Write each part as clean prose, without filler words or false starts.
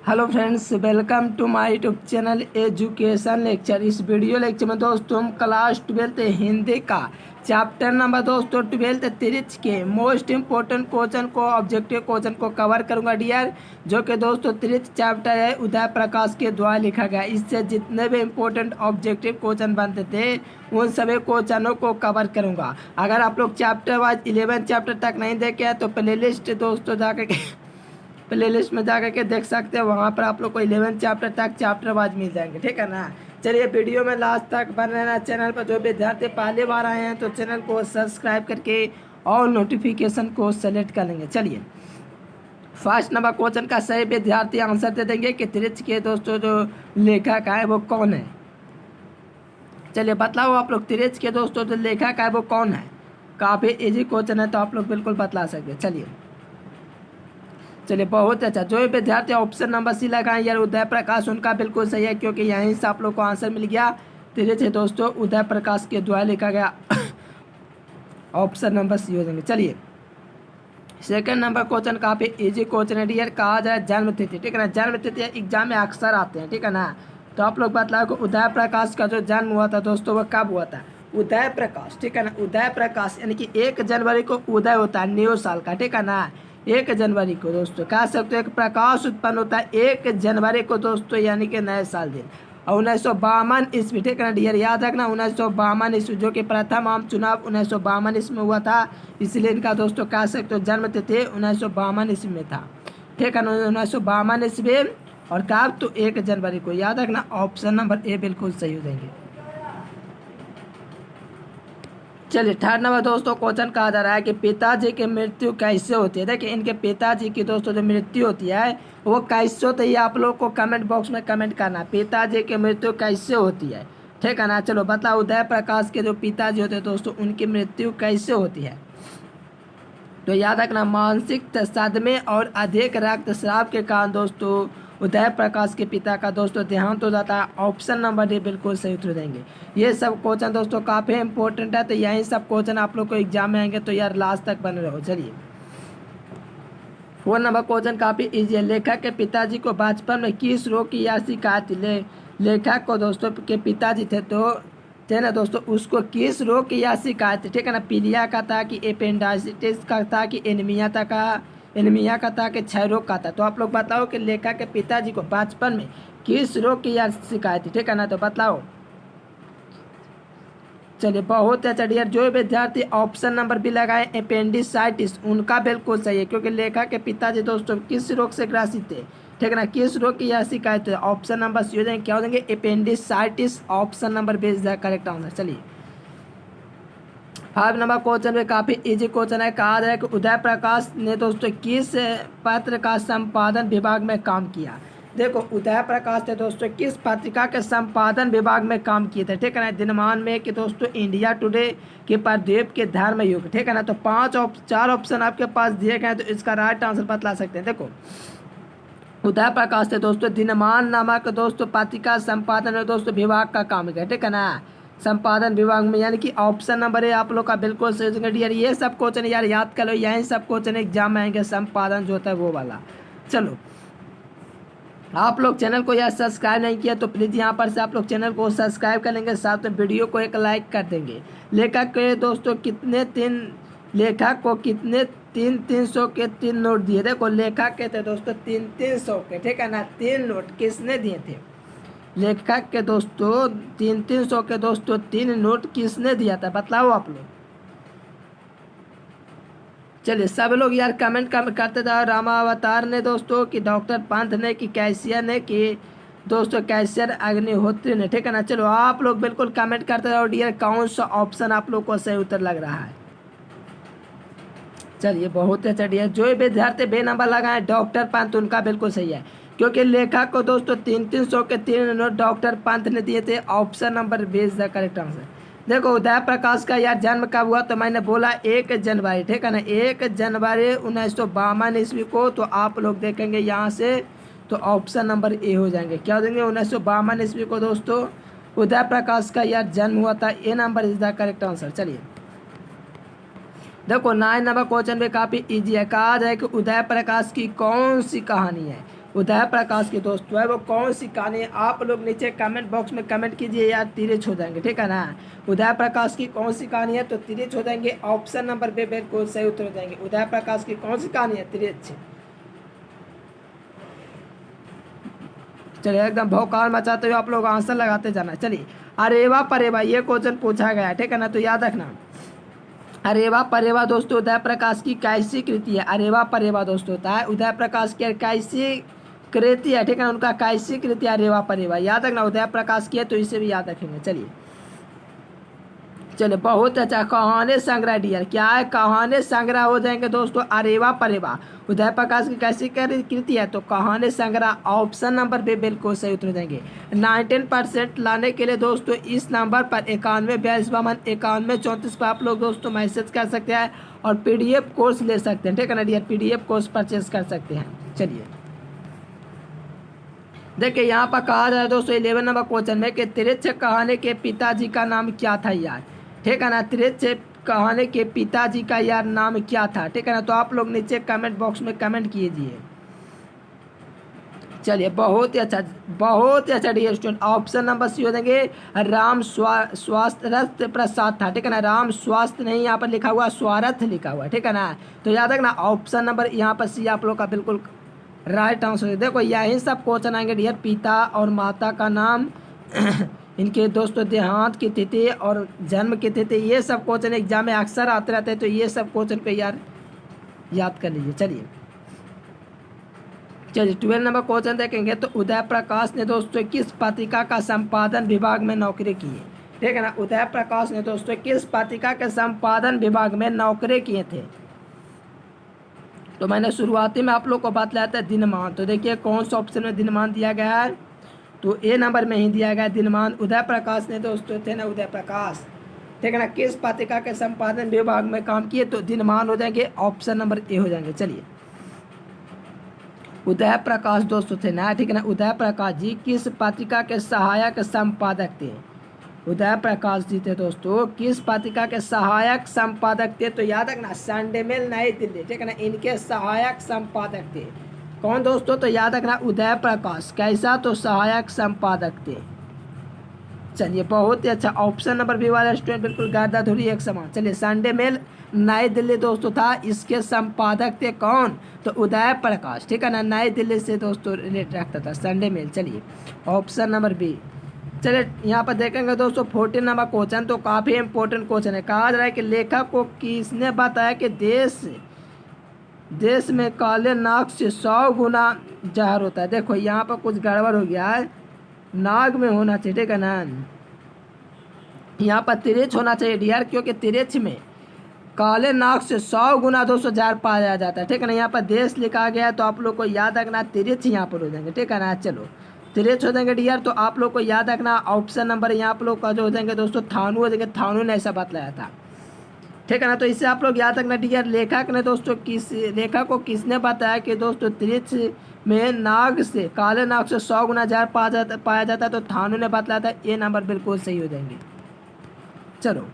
Hello friends, welcome to my YouTube channel education lecture. इस video lecture में दोस्तों हम क्लास 12 हिंदी का चैप्टर नंबर दोस्तों 12 त्रिच के मोस्ट इम्पोर्टेंट क्वेश्चन को ऑब्जेक्टिव क्वेश्चन को कवर करूंगा डियर, जो कि दोस्तों त्रिच चैप्टर है उदय प्रकाश के द्वारा लिखा गया। इससे जितने भी इम्पोर्टेंट ऑब्जेक्टिव क्वेश्चन बनते थे उन सभी क्वेश्चनों को कवर करूंगा। अगर आप लोग चैप्टर वाइज 11 चैप्टर तक नहीं देखे हैं तो प्ले लिस्ट दोस्तों जाकर प्ले लिस्ट में जा करके देख सकते हैं, वहाँ पर आप लोग को 11 चैप्टर तक चैप्टर वाइज मिल जाएंगे, ठीक है ना। चलिए वीडियो में लास्ट तक बने रहना। चैनल पर जो विद्यार्थी पहली बार आए हैं तो चैनल को सब्सक्राइब करके और नोटिफिकेशन को सेलेक्ट कर लेंगे। चलिए फर्स्ट नंबर क्वेश्चन का सही विद्यार्थी आंसर दे देंगे कि त्रिच के दोस्तों जो लेखक है वो कौन है। चलिए बतलाओ आप लोग, त्रिच के दोस्तों जो लेखक है वो कौन है। काफ़ी इजी क्वेश्चन है तो आप लोग बिल्कुल बतला सकते हैं। चलिए बहुत अच्छा। जो विद्यार्थी ऑप्शन नंबर सी लगाएं यार उदय प्रकाश, उनका बिल्कुल सही है क्योंकि यहीं से आप लोग को आंसर मिल गया। त्रिच है दोस्तों उदय प्रकाश के द्वारा लिखा गया। ऑप्शन नंबर सी हो जाएंगे। चलिए सेकंड नंबर क्वेश्चन काफ़ी इजी क्वेश्चन है डियर। कहा जाए जन्म तिथि, ठीक है ना। जन्म तिथि एग्जाम में अक्सर आते हैं, ठीक है ना। तो आप लोग बतलाओ कि उदय प्रकाश का जो जन्म हुआ था दोस्तों वो कब हुआ था। उदय प्रकाश, ठीक है ना। उदय प्रकाश यानी कि 1 जनवरी को उदय होता है न्यू साल का, ठीक है ना। 1 जनवरी को दोस्तों कह सकते हो एक प्रकाश उत्पन्न होता है 1 जनवरी को दोस्तों, यानी कि नए साल दिन। और 1952 ईस्वी, ठीक है ना डियर, याद रखना 1952 ईस्वी, जो कि प्रथम आम चुनाव 1952 ईस्वी में हुआ था। इसलिए इनका दोस्तों कह सकते हो जन्म तिथि 1952 ईस्वी में था, ठीक है ना। 1952 ईस्वी और कब तो 1 जनवरी को, याद रखना। ऑप्शन नंबर ए बिल्कुल सही हो जाएंगे। चलिए थर्ड नंबर दोस्तों क्वेश्चन कहा जा रहा है कि पिताजी की मृत्यु कैसे होती है। देखिए इनके पिताजी की दोस्तों जो मृत्यु होती है वो कैसे होती है, आप लोग को कमेंट बॉक्स में कमेंट करना। पिताजी की मृत्यु कैसे होती है, ठीक है ना। चलो बताओ उदय प्रकाश के जो पिताजी होते हैं दोस्तों उनकी मृत्यु कैसे होती है। तो याद रखना मानसिक सदमे और अधिक रक्तस्राव के कारण दोस्तों उदय प्रकाश के पिता का दोस्तों देहांत हो जाता है। ऑप्शन नंबर डी बिल्कुल सही उत्तर देंगे। ये सब क्वेश्चन दोस्तों काफ़ी इंपॉर्टेंट है, तो यही सब क्वेश्चन आप लोग को एग्जाम में आएंगे, तो यार लास्ट तक बने रहो। चलिए 4 नंबर क्वेश्चन काफ़ी इजी है। लेखक के पिताजी को बचपन में किस रोग की या शिकायत थी। लेखक को दोस्तों के पिताजी थे तो थे ना दोस्तों, उसको किस रोग की या शिकायत थी, ठीक है ना। पीलिया का था कि एपेंडाइटिस का था कि एनीमिया का था कि क्षय रोग का था। तो आप लोग बताओ कि लेखक के पिताजी को बचपन में किस रोग की या शिकायत थी, ठीक है ना। तो बताओ। चलिए बहुत अच्छा डियर। जो विद्यार्थी ऑप्शन नंबर बी लगाए एपेंडिसाइटिस, उनका बिल्कुल सही है क्योंकि लेखक के पिताजी दोस्तों किस रोग से ग्रसित थे, ठीक है ना। किस रोग की यह शिकायत है। ऑप्शन नंबर सी हो जाएंगे, क्या हो जाएंगे appendicitis. Option number B is the correct answer. चलिए 5 नंबर क्वेश्चन में काफ़ी इजी क्वेश्चन है। कहा जाए कि उदय प्रकाश ने दोस्तों किस पत्र का संपादन विभाग में काम किया। देखो उदय प्रकाश थे दोस्तों किस पत्रिका के संपादन विभाग में काम किए थे, ठीक है ना। दिनमान में कि दोस्तों इंडिया टुडे के प्रदीप के धर्म युग, ठीक है ना। तो 4 ऑप्शन आपके पास दिए गए हैं, तो इसका राइट आंसर बतला सकते हैं। देखो उदय प्रकाश थे दोस्तों दिनमान नामक दोस्तों पत्रिका संपादन और दोस्तों विभाग का काम किया, ठीक है ना। संपादन विभाग में, यानी कि ऑप्शन नंबर है आप लोग का बिल्कुल सही यार। ये सब क्वेश्चन यार याद कर लो, यही सब क्वेश्चन एग्जाम में आएंगे, संपादन जो होता है वो वाला। चलो आप लोग चैनल को यार सब्सक्राइब नहीं किया तो प्लीज़ यहाँ पर से आप लोग चैनल को सब्सक्राइब कर लेंगे, साथ में वीडियो को एक लाइक कर देंगे। लेखक के दोस्तों लेखक को कितने 300 के 3 नोट दिए। देखो लेखक के थे दोस्तों 300 के, ठीक है ना। 3 नोट किसने दिए थे। लेखक के दोस्तों 300 के दोस्तों 3 नोट किसने दिया था, बतलाओ आप लोग। चलिए सब लोग यार कमेंट करते थे। रामावतार ने दोस्तों कि डॉक्टर पंत ने कि कैसियर ने कि दोस्तों कैसियर अग्निहोत्री ने, ठीक है ना। चलो आप लोग बिल्कुल कमेंट करते रहो डियर, कौन सा ऑप्शन आप लोग को सही उत्तर लग रहा है। चलिए बहुत अच्छा डियर। जो विद्यार्थी बे नंबर लगाए डॉक्टर पंत, उनका बिल्कुल सही है क्योंकि लेखक को दोस्तों 300 के 3 नोट डॉक्टर पंत ने दिए थे। Option number B is the correct answer. देखो उदय प्रकाश का यार जन्म कब हुआ, तो मैंने बोला 1 जनवरी, ठीक है ना। 1 जनवरी 1952 ईस्वी को। तो आप लोग देखेंगे यहाँ से तो ऑप्शन नंबर ए हो जाएंगे, क्या हो जाएंगे 1952 ईस्वी को दोस्तों उदय प्रकाश का यार जन्म हुआ था। A number is the correct answer. चलिए देखो 9 नंबर क्वेश्चन में काफ़ी इजी है। कहा जाए कि उदय प्रकाश की कौन सी कहानी है। उदय प्रकाश की दोस्तों है वो कौन सी कहानी है, आप लोग नीचे कमेंट बॉक्स में कमेंट कीजिए यार, तिरछ हो जाएंगे, ठीक है ना। उदय प्रकाश की कौन सी कहानी है तो तिरछ हो जाएंगे, ऑप्शन नंबर बे बिल्कुल सही उत्तर हो जाएंगे। उदय प्रकाश की कौन सी कहानी है, तिरछ। चलिए एकदम भौकाल मचाते हुए आप लोग आंसर लगाते जाना। चलिए अरेवा परेवा ये क्वेश्चन पूछा गया, ठीक है ना, तो याद रखना। अरेवा परेवा दोस्तों उदय प्रकाश की कैसी कृति है, अरेवा परेवा दोस्तों होता है उदय प्रकाश की कैसी कृति है, ठीक है ना, उनका कैसी कृति है अरेवा परेवा, याद रखना। उदय प्रकाश की है तो इसे भी याद रखेंगे। चलिए बहुत अच्छा, कहानी संग्रह डियर, क्या है, कहानी संग्रह हो जाएंगे दोस्तों अरेवा परेवा। उदय प्रकाश की कैसी कृति है तो कहानी संग्रह, ऑप्शन नंबर पे बिल्कुल सही उत्तर देंगे। 19% लाने के लिए दोस्तों इस नंबर पर 91 42 51 91 34 पर आप लोग दोस्तों मैसेज कर सकते हैं और PDF कोर्स ले सकते हैं, ठीक है ना डियर, PDF कोर्स परचेज कर सकते हैं। चलिए देखिए यहाँ पर कहा जा रहा है दोस्तों 11 नंबर क्वेश्चन में कि तिरछ कहानी के पिताजी का नाम क्या था यार, ठीक है ना, तिरछ कहानी के पिताजी का यार नाम क्या था, ठीक है ना, तो आप लोग नीचे कमेंट बॉक्स में कमेंट कीजिए। चलिए बहुत ही अच्छा dear student, option number C हो देंगे राम स्वास्थ्य प्रसाद था, ठीक है ना, राम स्वास्थ्य नहीं यहाँ पर लिखा हुआ, स्वार्थ लिखा हुआ, ठीक है ना, तो याद रखना ऑप्शन नंबर यहाँ पर सी आप लोग का बिल्कुल राइट आंसर। देखो यही सब क्वेश्चन आएंगे डियर, पिता और माता का नाम इनके दोस्तों देहांत की तिथि और जन्म की तिथि, ये सब क्वेश्चन एग्जाम में अक्सर आते रहते हैं, तो ये सब क्वेश्चन पे यार याद कर लीजिए। चलिए 12 नंबर क्वेश्चन देखेंगे तो उदय प्रकाश ने दोस्तों किस पत्रिका का संपादन विभाग में नौकरी की है, ठीक है ना, उदय प्रकाश ने दोस्तों किस पत्रिका के संपादन विभाग में नौकरी किए थे, तो मैंने शुरुआती में आप लोग को बतलाया था दिनमान, तो देखिए कौन सा ऑप्शन में दिनमान दिया गया है तो ए नंबर में ही दिया गया दिनमान। उदय प्रकाश ने दोस्तों थे ना उदय प्रकाश, ठीक है ना, किस पत्रिका के संपादन विभाग में काम किए तो दिनमान हो जाएंगे, ऑप्शन नंबर ए हो जाएंगे। चलिए उदय प्रकाश दोस्तों थे ना, ठीक है ना, उदय प्रकाश जी किस पत्रिका के सहायक संपादक थे, उदय प्रकाश जी थे दोस्तों किस पत्रिका के सहायक संपादक थे तो याद रखना संडे मेल नई दिल्ली, ठीक है ना, इनके सहायक संपादक थे कौन दोस्तों तो याद रखना उदय प्रकाश, कैसा तो सहायक संपादक थे। चलिए बहुत ही अच्छा, ऑप्शन नंबर बी वाला स्टूडेंट बिल्कुल गर्दा धुरी एक समान। चलिए संडे मेल नई दिल्ली दोस्तों था, इसके संपादक थे कौन तो उदय प्रकाश, ठीक है ना, नई दिल्ली से दोस्तों रिलेट रखता था संडे मेल। चलिए ऑप्शन नंबर बी। चलिए यहाँ पर देखेंगे दोस्तों 14 नंबर क्वेश्चन, तो काफ़ी इंपॉर्टेंट क्वेश्चन है। कहा जा रहा है कि लेखक को किसने बताया कि देश में काले नाग से 100 गुना जहर होता है। देखो यहाँ पर कुछ गड़बड़ हो गया है, नाग में होना चाहिए, ठीक है ना, यहाँ पर तिरछ होना चाहिए डियर, क्योंकि तिरछ में काले नाग से 100 गुना 200 जहर पाया जाता है, ठीक है ना, यहाँ पर देश लिखा गया है तो आप लोग को याद रखना तिरछ यहाँ पर हो जाएंगे, ठीक है ना। चलो तिरछ हो जाएंगे डियर, तो आप लोग को याद रखना ऑप्शन नंबर यहाँ आप लोग का जो हो जाएंगे दोस्तों थानू हो जाएंगे, थानू ने ऐसा बतलाया था, ठीक है ना, तो इससे आप लोग याद रखना डियर लेखक ने दोस्तों लेखक को किसने बताया कि दोस्तों तिरछ में नाग से काले नाग से 100 गुना जहर पाया जाता है, तो थानू ने बतलाया था, ये नंबर बिल्कुल सही हो जाएंगे। चलो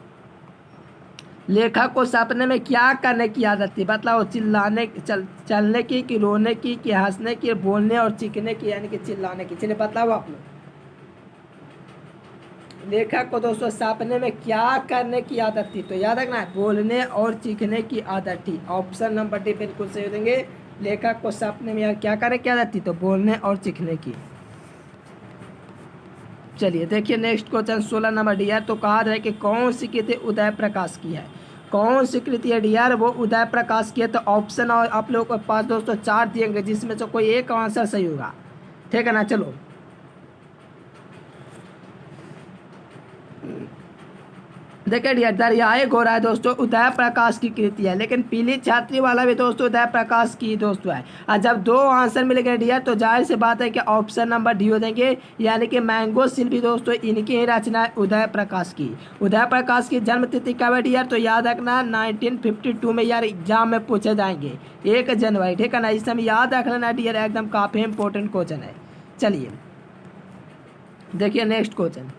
लेखक को सपने में क्या करने की आदत थी बतलाओ, चिल्लाने चलने की कि रोने की कि हंसने की, बोलने और चीखने की, यानी कि चिल्लाने की। चलिए बतलाओ आप लोग, लेखक को दोस्तों सपने में क्या करने की आदत थी तो याद रखना है बोलने और चीखने की आदत थी, ऑप्शन नंबर डी बिल्कुल सही हो देंगे। लेखक को सपने में यार क्या करने की आदत थी तो बोलने और चीखने की। चलिए देखिए नेक्स्ट क्वेश्चन 16 नंबर डी तो कहा जाए कि कौन सी कृति उदय प्रकाश की है, कौन सी कृति है डियर वो उदय प्रकाश की है, तो ऑप्शन और आप लोगों के पास दोस्तों 4 दिएंगे जिसमें से कोई एक आंसर सही होगा, ठीक है ना। चलो देखिए डियर दरियाए घोड़ा दोस्तों उदय प्रकाश की कृति है, लेकिन पीली छात्री वाला भी दोस्तों उदय प्रकाश की दोस्तों है। और जब 2 आंसर मिलेंगे डियर तो जाहिर सी बात है कि ऑप्शन नंबर डी हो देंगे, यानी कि मैंगो सिल भी दोस्तों इनकी ही रचना है उदय प्रकाश की। उदय प्रकाश की जन्म तिथि कब है डियर तो याद रखना 1952 में यार एग्जाम में पूछे जाएंगे 1 जनवरी, ठीक है ना, इस समय याद रख लेना डियर, एकदम काफ़ी इंपॉर्टेंट क्वेश्चन है। चलिए देखिए नेक्स्ट क्वेश्चन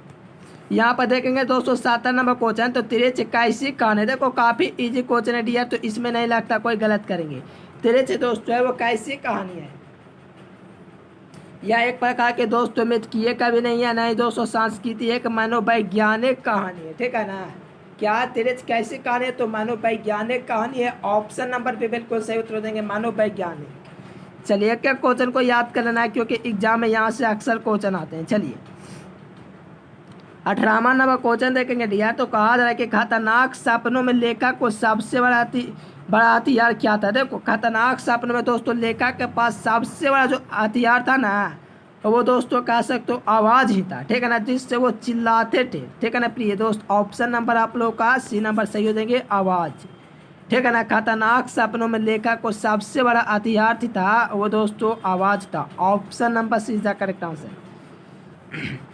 यहाँ पर देखेंगे दोस्तों 17 नंबर क्वेश्चन, तो तिरछ कैसी कहानी है, देखो काफ़ी इजी क्वेश्चन है डियर, तो इसमें नहीं लगता कोई गलत करेंगे। तिरछ दोस्तों है वो कैसी कहानी है यह एक प्रकार के दोस्तों मिथकीय कवि नहीं है, नहीं दोस्तों सांस्कृतिक एक मनोवैज्ञानिक कहानी है, ठीक है ना। क्या तिरछ कैसी कहानी है, तो मनोवैज्ञानिक कहानी है। ऑप्शन नंबर पे बिल्कुल सही उत्तर देंगे, मनोवैज्ञानिक। चलिए क्या क्वेश्चन को याद कर लेना है क्योंकि एग्जाम में यहाँ से अक्सर क्वेश्चन आते हैं। चलिए 18वां नंबर क्वेश्चन देखेंगे डियर। तो कहा जा रहा है कि खतरनाक सपनों में लेखक को सबसे बड़ा हथियार क्या था। देखो खतरनाक सपनों में दोस्तों लेखक के पास सबसे बड़ा जो हथियार था ना, तो वो दोस्तों कह सकते हो आवाज़ ही था, ठीक है ना, जिससे वो चिल्लाते थे, ठीक है ना प्रिय दोस्त। ऑप्शन नंबर आप लोग का सी नंबर सही हो देंगे, आवाज़, ठीक है ना। खतरनाक सपनों में लेखक को सबसे बड़ा हथियार था वो दोस्तों आवाज़ था। Option number C is the correct answer.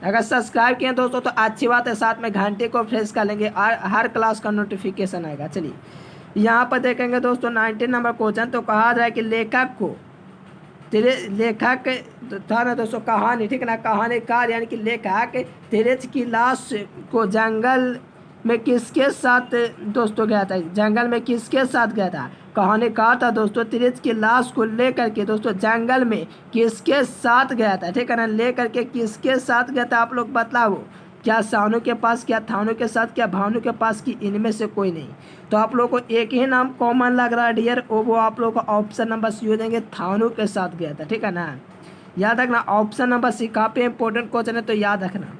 अगर सब्सक्राइब किए दोस्तों तो अच्छी बात है, साथ में घंटे को प्रेस कर लेंगे और हर क्लास का नोटिफिकेशन आएगा। चलिए यहाँ पर देखेंगे दोस्तों 19 नंबर क्वेश्चन। तो कहा जा रहा है कि लेखक को लेखक था ना दोस्तों कहानी, ठीक है ना, कहानीकार यानी कि लेखक तिरछ की लाश को जंगल में किसके साथ दोस्तों गया था, जंगल में किसके साथ गया था। कहानीकार था दोस्तों, तिरछ की लाश को लेकर के दोस्तों जंगल में किसके साथ गया था, ठीक है ना, लेकर के किसके साथ गया था आप लोग बतलाओ। क्या सानू के पास, क्या थानू के साथ, क्या भानु के पास, की इनमें से कोई नहीं। तो आप लोग को एक ही नाम कॉमन लग रहा है डियर, वो आप लोग को ऑप्शन नंबर सी हो देंगे, थानू के साथ गया था, ठीक है ना। याद रखना ऑप्शन नंबर सी काफ़ी इंपॉर्टेंट क्वेश्चन है, तो याद रखना।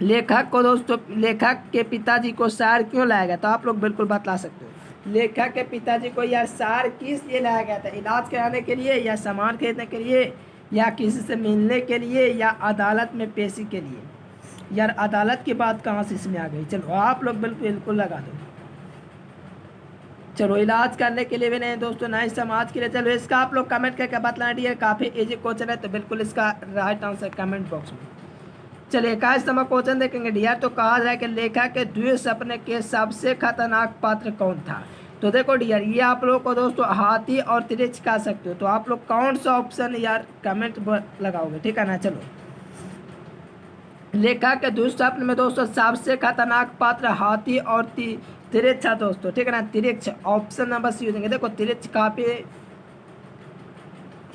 लेखक को दोस्तों, लेखक के पिताजी को शहर क्यों लाया गया, तो आप लोग बिल्कुल बतला सकते हो। लेखक के पिताजी को यार शहर किस लिए लाया गया था, इलाज कराने के लिए, या सामान खरीदने के लिए, या किसी से मिलने के लिए, या अदालत में पेशी के लिए। यार अदालत की बात कहाँ से इसमें आ गई, चलो आप लोग बिल्कुल लगा दो। चलो इलाज करने के लिए भी नहीं दोस्तों, ना ही समाज के लिए। चलो इसका आप लोग कमेंट करके बतलाना डियर, काफ़ी इजी क्वेश्चन है, तो बिल्कुल इसका राइट आंसर कमेंट बॉक्स में। चलिए 21 नंबर क्वेश्चन देखेंगे डियर। तो कहा जाए कि लेखक के द्वितीय सपने के सबसे खतरनाक पात्र कौन था। तो देखो डियर ये आप लोग को दोस्तों हाथी और तिरछ कह सकते हो, तो आप लोग कौन सा ऑप्शन यार कमेंट लगाओगे, ठीक है ना। चलो लेखक के द्वितीय सपने में दोस्तों सबसे खतरनाक पात्र हाथी और तिरछ था दोस्तों, ठीक है ना, तिरछ। ऑप्शन नंबर सी हो देंगे। देखो तिरछ काफ़ी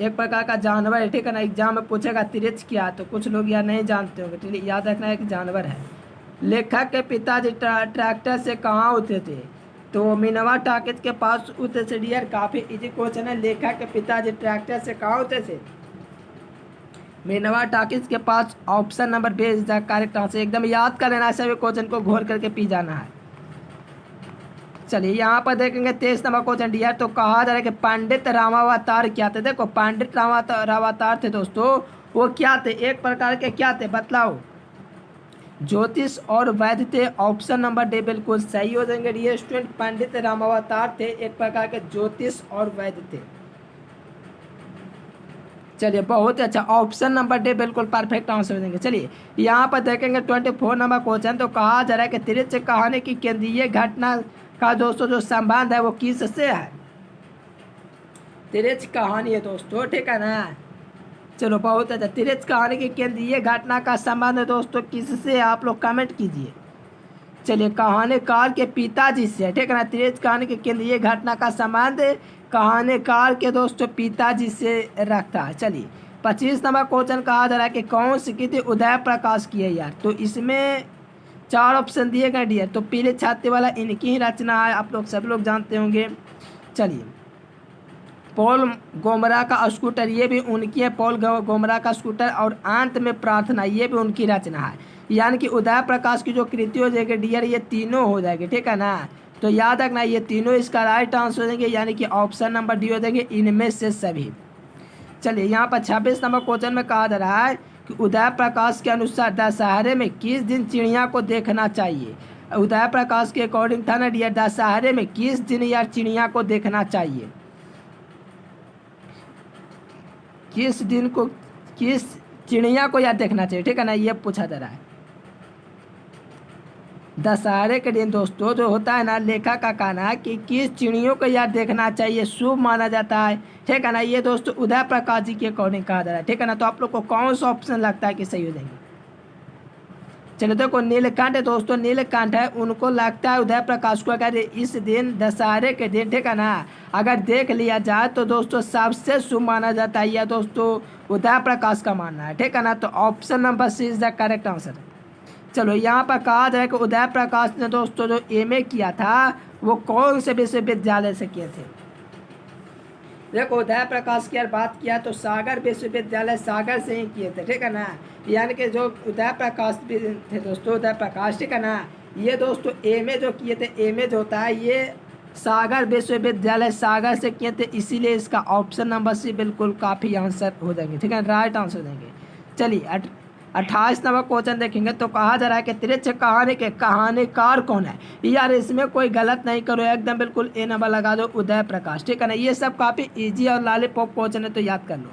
एक प्रकार का जानवर है, ठीक है ना, एग्जाम में पूछेगा तिरछ क्या, तो कुछ लोग यार नहीं जानते होंगे, ठीक है, याद रखना है कि जानवर है। लेखक के पिताजी ट्रैक्टर से कहाँ उतरे थे, तो मीनवा टाकिज के पास उतरे थे डियर, काफ़ी इजी क्वेश्चन है। लेखक के पिताजी ट्रैक्टर से कहाँ उतरे थे, मीनवा टाकिज के पास। Option number B is the correct answer. एकदम याद कर लेना, ऐसे भी क्वेश्चन को घोर करके पी जाना है। चलिए यहाँ पर देखेंगे 23 नंबर क्वेश्चन डियर। तो कहा जा रहा है कि पंडित रामावतार क्या थे। देखो पंडित रामावतार थे दोस्तों, वो क्या थे, एक प्रकार के क्या थे बतलाओ, ज्योतिष और वैद्य थे। ऑप्शन नंबर डी बिल्कुल सही हो जाएंगे डियर स्टूडेंट, पंडित रामावतार थे एक प्रकार के ज्योतिष और वैद्य थे। चलिए बहुत अच्छा, ऑप्शन नंबर डी बिल्कुल परफेक्ट आंसर हो देंगे। चलिए यहाँ पर देखेंगे 24 नंबर क्वेश्चन। तो कहा जा रहा है कि तिरछ कहानी की केंद्रीय घटना का दोस्तों जो संबंध है वो किससे है। तिरछ कहानी है दोस्तों, ठीक है ना। चलो बहुत अच्छा, तिरछ कहानी की केंद्रीय घटना का संबंध है दोस्तों किससे, आप लोग कमेंट कीजिए। चलिए कहानीकार के पिताजी से, ठीक है ना। तिरछ कहानी की केंद्रीय घटना का संबंध कहानीकार के दोस्तों पिताजी से रखता है। चलिए 25 नंबर क्वेश्चन कहा जा रहा है कि कौन सी कृति उदय प्रकाश की है यार। तो इसमें 4 ऑप्शन दिए गए डियर। तो पीले छाते वाला इनकी ही रचना है, आप लोग सब लोग जानते होंगे। चलिए पॉल गोमरा का स्कूटर, ये भी उनकी है, पॉल गोमरा का स्कूटर। और अंत में प्रार्थना, ये भी उनकी रचना है। यानी कि उदय प्रकाश की जो कृति हो जाएगी डियर ये तीनों हो जाएगी, ठीक है ना। तो याद रखना ये तीनों इसका राइट आंसर हो देंगे, यानी कि ऑप्शन नंबर डी हो देंगे, इनमें से सभी। चलिए यहाँ पर 26 नंबर क्वेश्चन में कहा जा रहा है कि उदय प्रकाश के अनुसार दशहरे में किस दिन चिड़िया को देखना चाहिए। उदय प्रकाश के अकॉर्डिंग था ना डियर, दशहरे में किस दिन यार चिड़िया को देखना चाहिए, किस दिन को, किस चिड़िया को यार देखना चाहिए, ठीक है ना, ये पूछा जा रहा है। दशहरे के दिन दोस्तों जो होता है ना, लेखक का कहना है कि किस चिड़ियों को यार देखना चाहिए, शुभ माना जाता है, ठीक है ना। ये दोस्तों उदय प्रकाश जी के अकॉर्डिंग कहा जा रहा है, ठीक है ना। तो आप लोग को कौन सा ऑप्शन लगता है कि सही हो जाएंगे। चलो देखो नीलकंठ है दोस्तों, नीलकंठ है, उनको लगता है उदय प्रकाश को अगर इस दिन दशहरे के दिन, ठीक है ना, अगर देख लिया जाए तो दोस्तों सबसे शुभ माना जाता है, यह दोस्तों उदय प्रकाश का मानना है, ठीक है ना। तो option number C is the correct answer. चलो यहाँ पर कहा जाए कि उदय प्रकाश ने दोस्तों जो एमए किया था वो कौन से विश्वविद्यालय से किए थे। देखो उदय प्रकाश की यार बात किया तो सागर विश्वविद्यालय सागर से ही किए थे, ठीक है ना। यानी कि जो उदय प्रकाश भी थे दोस्तों, उदय प्रकाश, ठीक है ना, ये दोस्तों एमए जो किए थे, एमए जो होता है ये सागर विश्वविद्यालय सागर से किए थे, इसीलिए इसका ऑप्शन नंबर सी बिल्कुल काफ़ी आंसर हो जाएंगे, ठीक है, राइट आंसर देंगे। चलिए 28 नंबर क्वेश्चन देखेंगे तो कहा जा रहा है कि तिरछ कहानी के कहानीकार कौन है। यार इसमें कोई गलत नहीं करो, एकदम बिल्कुल ए नंबर लगा दो, उदय प्रकाश, ठीक है ना। ये सब काफ़ी इजी और लॉलीपॉप क्वेश्चन है तो याद कर लो।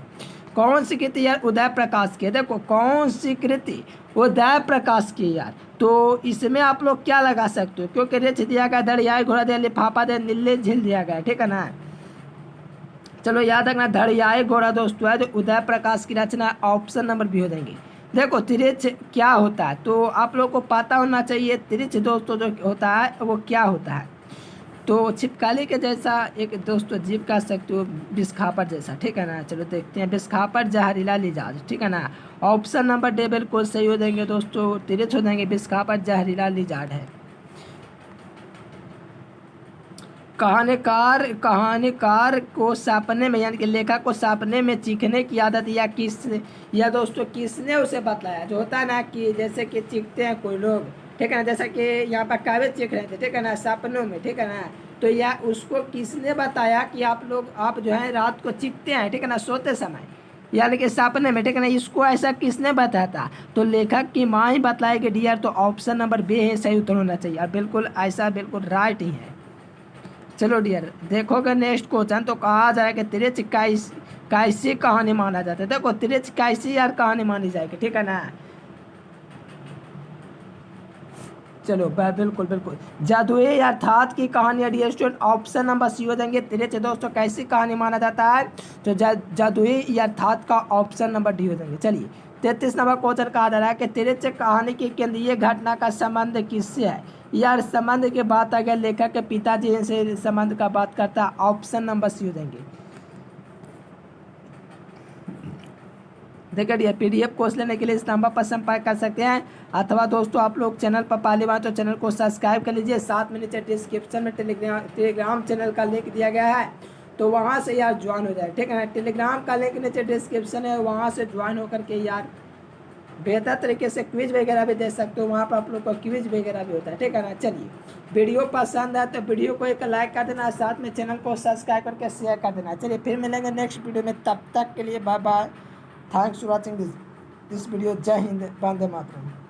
कौन सी कृति यार उदय प्रकाश की, देखो कौन सी कृति उदय प्रकाश की यार, तो इसमें आप लोग क्या लगा सकते हो, क्योंकि रिछ दिया गया, धड़ियाई घोड़ा दिया, लिफाफा दिया, नीले झील दिया गया, ठीक है ना। चलो याद रखना धड़ियाई घोड़ा दोस्तों है जो उदय प्रकाश की रचना, ऑप्शन नंबर बी हो जाएंगे। देखो तिरछ क्या होता है तो आप लोग को पता होना चाहिए, तिरछ दोस्तों जो होता है वो क्या होता है, तो छिपकली के जैसा एक दोस्तों जीव कह सकते हो, बिस्खापट जैसा, ठीक है ना। चलो देखते हैं, बिस्खापट जहरीला लिजाज, ठीक है ना। ऑप्शन नंबर डी बिल्कुल सही हो जाएंगे दोस्तों, तिरछ हो जाएंगे, बिस्खापट जहरीला लिजाज है। कहानीकार को सपने में, यानी कि लेखक को सपने में चीखने की आदत या दोस्तों किसने उसे बतलाया। जो होता है ना कि जैसे कि चीखते हैं कोई लोग, ठीक है ना, जैसा कि यहाँ पर काव्य चीख रहे थे, ठीक है ना, सपनों में, ठीक है ना, तो या उसको किसने बताया कि आप जो है रात को चीखते हैं, ठीक है ना, सोते समय, यानी कि सपने में, ठीक है ना, इसको ऐसा किसने बताया था, तो लेखक की माँ ही बतलाएगी डियर। तो ऑप्शन नंबर बी है सही उत्तर होना चाहिए, और बिल्कुल ऐसा बिल्कुल राइट ही है। चलो डियर देखोगे नेक्स्ट क्वेश्चन तो कहा जाए कि तिरछ कैसी कहानी माना जाता है। देखो तिरछ कैसी यार कहानी मानी जाएगी, ठीक है ना। चलो बिल्कुल बिल्कुल जादुई अर्थात की कहानी dear student, option number C हो जाएंगे। तिरछ दोस्तों कैसी कहानी माना जाता है, तो जादुई अर्थात का ऑप्शन नंबर डी हो जाएंगे। चलिए 33 नंबर क्वेश्चन कहा जा रहा है कि तिरछ कहानी की केंद्रीय घटना का संबंध किससे है। यार संबंध की बात अगर लेखक के पिताजी से संबंध का बात करता है, ऑप्शन नंबर सी हो जाएंगे। देखिए पीडीएफ कोर्स लेने के लिए इस नंबर पर संपर्क कर सकते हैं, अथवा दोस्तों आप लोग चैनल पर पहली बार तो चैनल को सब्सक्राइब कर लीजिए। साथ में नीचे डिस्क्रिप्शन में टेलीग्राम चैनल का लिंक दिया गया है, तो वहाँ से यार ज्वाइन हो जाए, ठीक है ना। टेलीग्राम का लिंक नीचे डिस्क्रिप्शन है, वहाँ से ज्वाइन होकर के यार बेहतर तरीके से क्विज वगैरह भी दे सकते हो, वहाँ पर आप लोग को क्विज वगैरह भी होता है, ठीक है ना। चलिए वीडियो पसंद है तो वीडियो को एक लाइक कर देना, साथ में चैनल को सब्सक्राइब करके शेयर कर देना। चलिए फिर मिलेंगे नेक्स्ट वीडियो में, तब तक के लिए bye bye, thanks for watching this video. जय हिंद, वंदे मातरम।